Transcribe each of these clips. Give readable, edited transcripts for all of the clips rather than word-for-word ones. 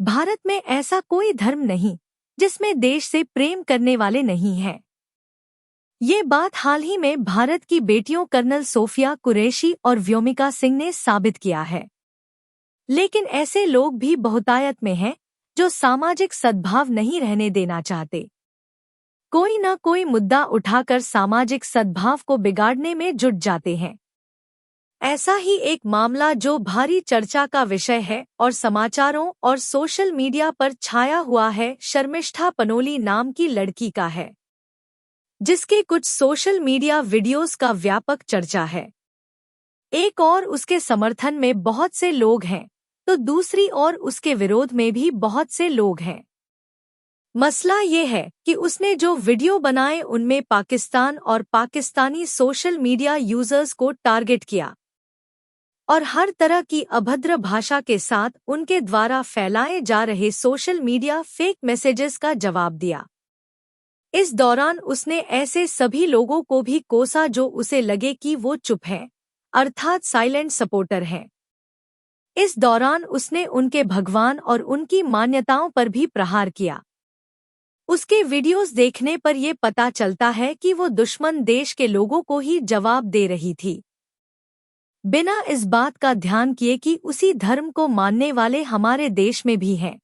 भारत में ऐसा कोई धर्म नहीं जिसमें देश से प्रेम करने वाले नहीं हैं। ये बात हाल ही में भारत की बेटियों कर्नल सोफिया कुरैशी और व्योमिका सिंह ने साबित किया है। लेकिन ऐसे लोग भी बहुतायत में हैं जो सामाजिक सद्भाव नहीं रहने देना चाहते। कोई न कोई मुद्दा उठाकर सामाजिक सद्भाव को बिगाड़ने में जुट जाते हैं। ऐसा ही एक मामला जो भारी चर्चा का विषय है और समाचारों और सोशल मीडिया पर छाया हुआ है, शर्मिष्ठा पनोली नाम की लड़की का है, जिसके कुछ सोशल मीडिया वीडियोस का व्यापक चर्चा है। एक और उसके समर्थन में बहुत से लोग हैं तो दूसरी ओर उसके विरोध में भी बहुत से लोग हैं। मसला ये है कि उसने जो वीडियो बनाए उनमें पाकिस्तान और पाकिस्तानी सोशल मीडिया यूजर्स को टारगेट किया और हर तरह की अभद्र भाषा के साथ उनके द्वारा फैलाए जा रहे सोशल मीडिया फेक मैसेजेस का जवाब दिया। इस दौरान उसने ऐसे सभी लोगों को भी कोसा जो उसे लगे कि वो चुप हैं, अर्थात साइलेंट सपोर्टर हैं। इस दौरान उसने उनके भगवान और उनकी मान्यताओं पर भी प्रहार किया। उसके वीडियोस देखने पर ये पता चलता है कि वो दुश्मन देश के लोगों को ही जवाब दे रही थी, बिना इस बात का ध्यान किए कि उसी धर्म को मानने वाले हमारे देश में भी हैं।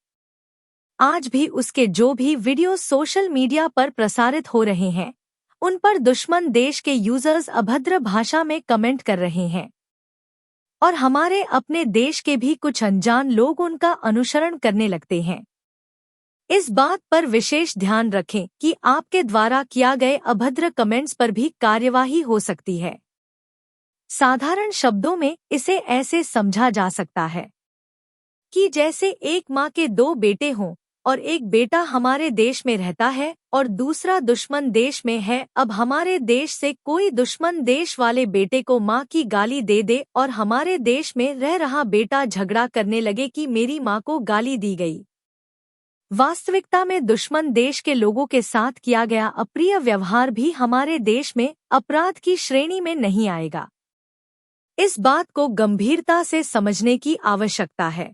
आज भी उसके जो भी वीडियो सोशल मीडिया पर प्रसारित हो रहे हैं, उन पर दुश्मन देश के यूजर्स अभद्र भाषा में कमेंट कर रहे हैं और हमारे अपने देश के भी कुछ अनजान लोग उनका अनुसरण करने लगते हैं। इस बात पर विशेष ध्यान रखें कि आपके द्वारा किया गए अभद्र कमेंट्स पर भी कार्यवाही हो सकती है। साधारण शब्दों में इसे ऐसे समझा जा सकता है कि जैसे एक माँ के दो बेटे हों और एक बेटा हमारे देश में रहता है और दूसरा दुश्मन देश में है। अब हमारे देश से कोई दुश्मन देश वाले बेटे को माँ की गाली दे दे और हमारे देश में रह रहा बेटा झगड़ा करने लगे कि मेरी माँ को गाली दी गई। वास्तविकता में दुश्मन देश के लोगों के साथ किया गया अप्रिय व्यवहार भी हमारे देश में अपराध की श्रेणी में नहीं आएगा। इस बात को गंभीरता से समझने की आवश्यकता है।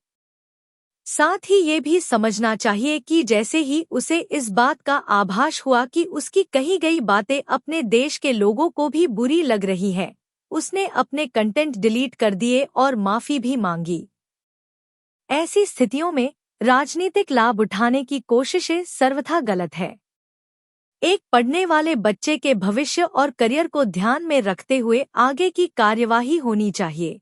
साथ ही ये भी समझना चाहिए कि जैसे ही उसे इस बात का आभास हुआ कि उसकी कही गई बातें अपने देश के लोगों को भी बुरी लग रही है, उसने अपने कंटेंट डिलीट कर दिए और माफी भी मांगी। ऐसी स्थितियों में राजनीतिक लाभ उठाने की कोशिशें सर्वथा गलत है। एक पढ़ने वाले बच्चे के भविष्य और करियर को ध्यान में रखते हुए आगे की कार्यवाही होनी चाहिए।